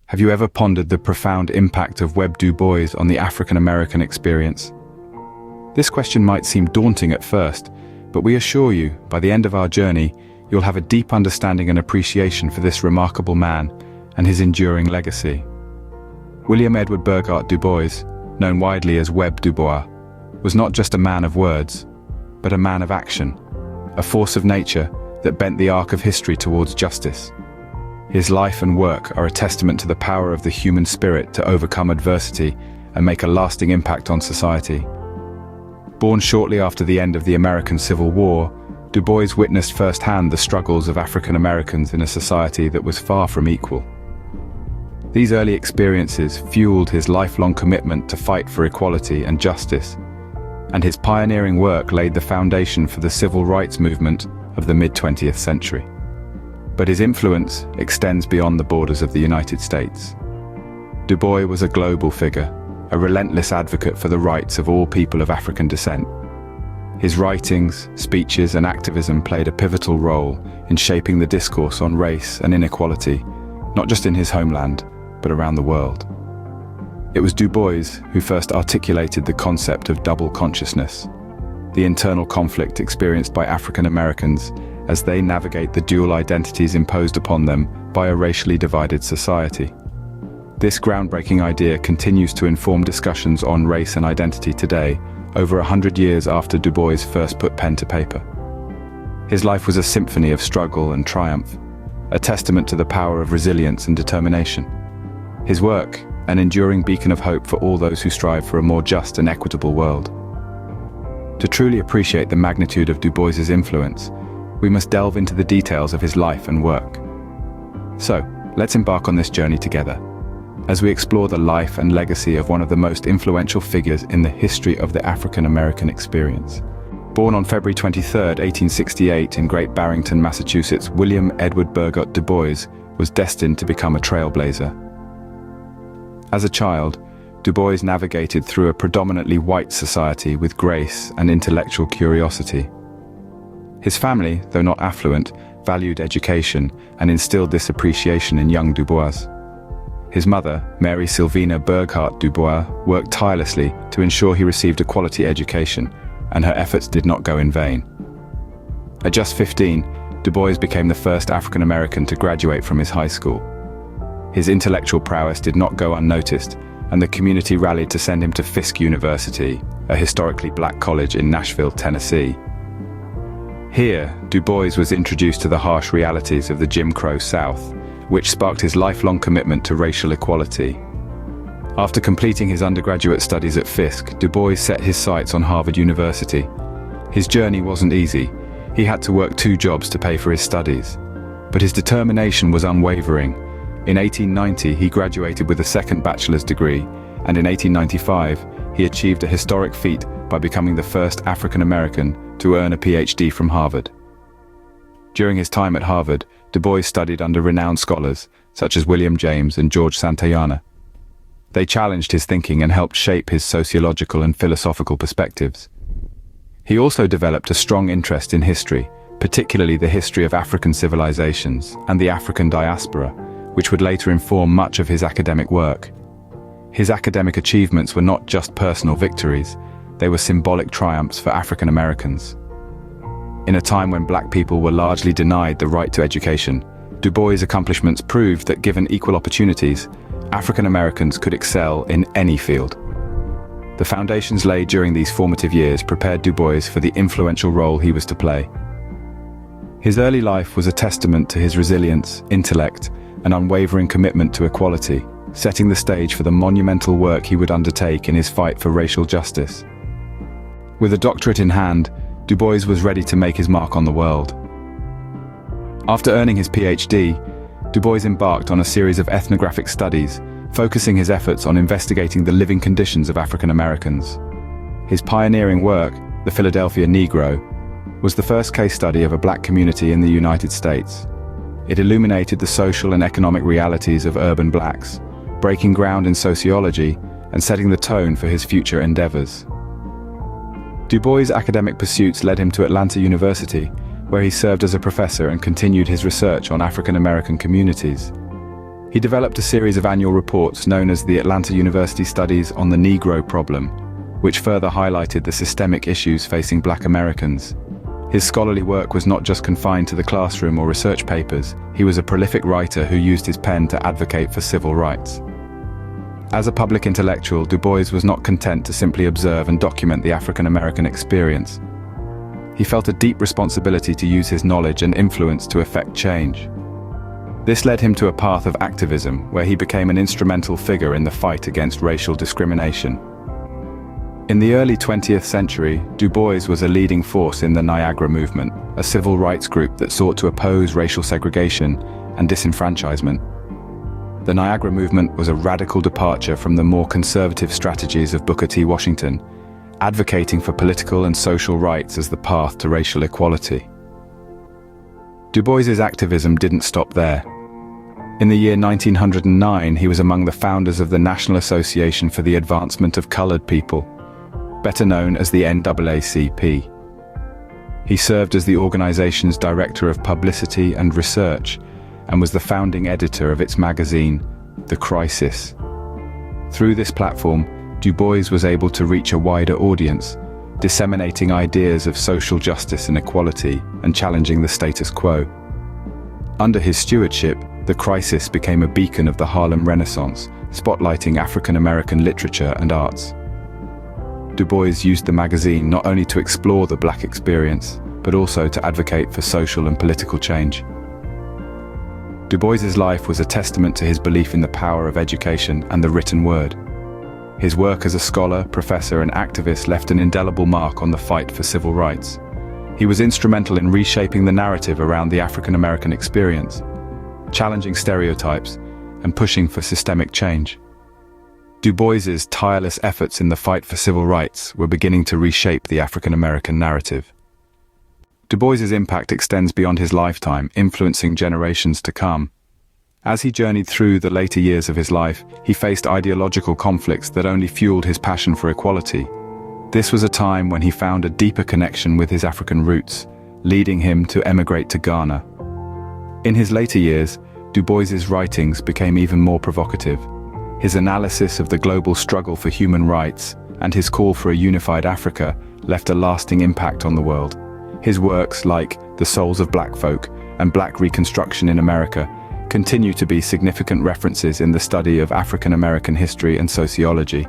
Have you ever pondered the profound impact of W.E.B Du Bois on the African American experience? This question might seem daunting at first, but we assure you, by the end of our journey, you'll have a deep understanding and appreciation for this remarkable man and his enduring legacy. William Edward Burghardt Du Bois, known widely as W.E.B Du Bois, was not just a man of words, but a man of action, a force of nature that bent the arc of history towards justice. His life and work are a testament to the power of the human spirit to overcome adversity and make a lasting impact on society. Born shortly after the end of the American Civil War, Du Bois witnessed firsthand the struggles of African Americans in a society that was far from equal. These early experiences fueled his lifelong commitment to fight for equality and justice, and his pioneering work laid the foundation for the civil rights movement of the mid-20th century. But his influence extends beyond the borders of the United States. Du Bois was a global figure, a relentless advocate for the rights of all people of African descent. His writings, speeches, and activism played a pivotal role in shaping the discourse on race and inequality, not just in his homeland, but around the world. It was Du Bois who first articulated the concept of double consciousness, the internal conflict experienced by African Americans as they navigate the dual identities imposed upon them by a racially divided society. This groundbreaking idea continues to inform discussions on race and identity today, over 100 years after Du Bois first put pen to paper. His life was a symphony of struggle and triumph, a testament to the power of resilience and determination. His work, an enduring beacon of hope for all those who strive for a more just and equitable world. To truly appreciate the magnitude of Du Bois's influence, we must delve into the details of his life and work. So, let's embark on this journey together, as we explore the life and legacy of one of the most influential figures in the history of the African American experience. Born on February 23, 1868 in Great Barrington, Massachusetts, William Edward Burghardt Du Bois was destined to become a trailblazer. As a child, Du Bois navigated through a predominantly white society with grace and intellectual curiosity. His family, though not affluent, valued education and instilled this appreciation in young Du Bois. His mother, Mary Sylvina Burghardt Du Bois, worked tirelessly to ensure he received a quality education, and her efforts did not go in vain. At just 15, Du Bois became the first African American to graduate from his high school. His intellectual prowess did not go unnoticed, and the community rallied to send him to Fisk University, a historically black college in Nashville, Tennessee. Here, Du Bois was introduced to the harsh realities of the Jim Crow South, which sparked his lifelong commitment to racial equality. After completing his undergraduate studies at Fisk, Du Bois set his sights on Harvard University. His journey wasn't easy. He had to work 2 jobs to pay for his studies. But his determination was unwavering. In 1890, he graduated with a second bachelor's degree, and in 1895, he achieved a historic feat by becoming the first African American to earn a PhD from Harvard. During his time at Harvard, Du Bois studied under renowned scholars such as William James and George Santayana. They challenged his thinking and helped shape his sociological and philosophical perspectives. He also developed a strong interest in history, particularly the history of African civilizations and the African diaspora, which would later inform much of his academic work. His academic achievements were not just personal victories, they were symbolic triumphs for African Americans. In a time when black people were largely denied the right to education, Du Bois' accomplishments proved that given equal opportunities, African Americans could excel in any field. The foundations laid during these formative years prepared Du Bois for the influential role he was to play. His early life was a testament to his resilience, intellect, and unwavering commitment to equality, setting the stage for the monumental work he would undertake in his fight for racial justice. With a doctorate in hand, Du Bois was ready to make his mark on the world. After earning his PhD, Du Bois embarked on a series of ethnographic studies, focusing his efforts on investigating the living conditions of African Americans. His pioneering work, The Philadelphia Negro, was the first case study of a black community in the United States. It illuminated the social and economic realities of urban blacks, breaking ground in sociology and setting the tone for his future endeavors. Du Bois' academic pursuits led him to Atlanta University, where he served as a professor and continued his research on African American communities. He developed a series of annual reports known as the Atlanta University Studies on the Negro Problem, which further highlighted the systemic issues facing Black Americans. His scholarly work was not just confined to the classroom or research papers. He was a prolific writer who used his pen to advocate for civil rights. As a public intellectual, Du Bois was not content to simply observe and document the African American experience. He felt a deep responsibility to use his knowledge and influence to effect change. This led him to a path of activism, where he became an instrumental figure in the fight against racial discrimination. In the early 20th century, Du Bois was a leading force in the Niagara Movement, a civil rights group that sought to oppose racial segregation and disenfranchisement. The Niagara Movement was a radical departure from the more conservative strategies of Booker T. Washington, advocating for political and social rights as the path to racial equality. Du Bois's activism didn't stop there. In the year 1909, he was among the founders of the National Association for the Advancement of Colored People, better known as the NAACP. He served as the organization's Director of Publicity and Research and was the founding editor of its magazine, The Crisis. Through this platform, Du Bois was able to reach a wider audience, disseminating ideas of social justice and equality and challenging the status quo. Under his stewardship, The Crisis became a beacon of the Harlem Renaissance, spotlighting African American literature and arts. Du Bois used the magazine not only to explore the Black experience, but also to advocate for social and political change. Du Bois's life was a testament to his belief in the power of education and the written word. His work as a scholar, professor, and activist left an indelible mark on the fight for civil rights. He was instrumental in reshaping the narrative around the African American experience, challenging stereotypes, and pushing for systemic change. Du Bois's tireless efforts in the fight for civil rights were beginning to reshape the African American narrative. Du Bois's impact extends beyond his lifetime, influencing generations to come. As he journeyed through the later years of his life, he faced ideological conflicts that only fueled his passion for equality. This was a time when he found a deeper connection with his African roots, leading him to emigrate to Ghana. In his later years, Du Bois's writings became even more provocative. His analysis of the global struggle for human rights and his call for a unified Africa left a lasting impact on the world. His works like The Souls of Black Folk and Black Reconstruction in America continue to be significant references in the study of African American history and sociology.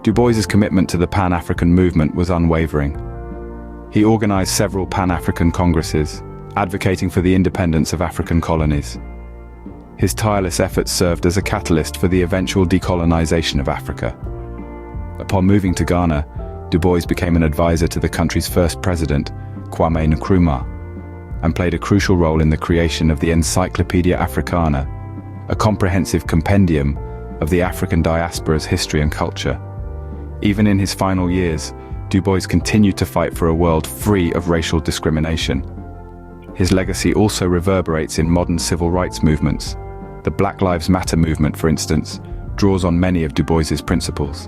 Du Bois's commitment to the Pan-African movement was unwavering. He organized several Pan-African congresses, advocating for the independence of African colonies. His tireless efforts served as a catalyst for the eventual decolonization of Africa. Upon moving to Ghana, Du Bois became an advisor to the country's first president, Kwame Nkrumah, and played a crucial role in the creation of the Encyclopedia Africana, a comprehensive compendium of the African diaspora's history and culture. Even in his final years, Du Bois continued to fight for a world free of racial discrimination. His legacy also reverberates in modern civil rights movements. The Black Lives Matter movement, for instance, draws on many of Du Bois's principles.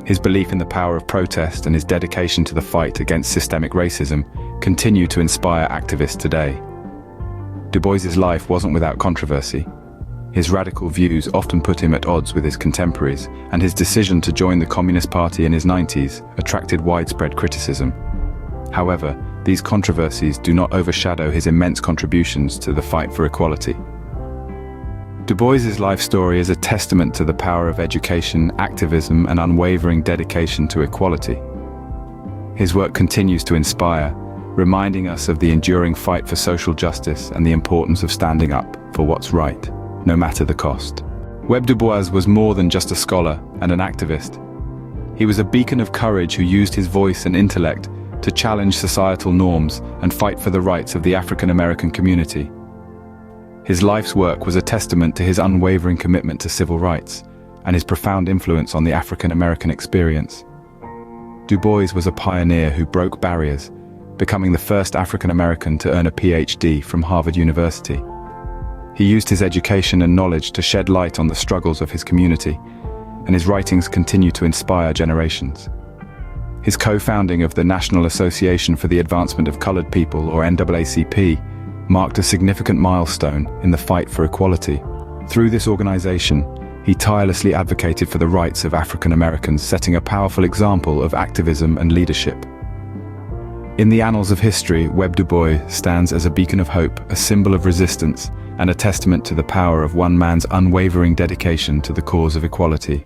His belief in the power of protest and his dedication to the fight against systemic racism continue to inspire activists today. Du Bois's life wasn't without controversy. His radical views often put him at odds with his contemporaries, and his decision to join the Communist Party in his 90s attracted widespread criticism. However, these controversies do not overshadow his immense contributions to the fight for equality. Du Bois's life story is a testament to the power of education, activism, and unwavering dedication to equality. His work continues to inspire, reminding us of the enduring fight for social justice and the importance of standing up for what's right, no matter the cost. W.E.B Du Bois was more than just a scholar and an activist. He was a beacon of courage who used his voice and intellect to challenge societal norms and fight for the rights of the African American community. His life's work was a testament to his unwavering commitment to civil rights and his profound influence on the African American experience. Du Bois was a pioneer who broke barriers, becoming the first African American to earn a PhD from Harvard University. He used his education and knowledge to shed light on the struggles of his community, and his writings continue to inspire generations. His co-founding of the National Association for the Advancement of Colored People, or NAACP, marked a significant milestone in the fight for equality. Through this organization, he tirelessly advocated for the rights of African Americans, setting a powerful example of activism and leadership. In the annals of history, W.E.B Du Bois stands as a beacon of hope, a symbol of resistance, and a testament to the power of one man's unwavering dedication to the cause of equality.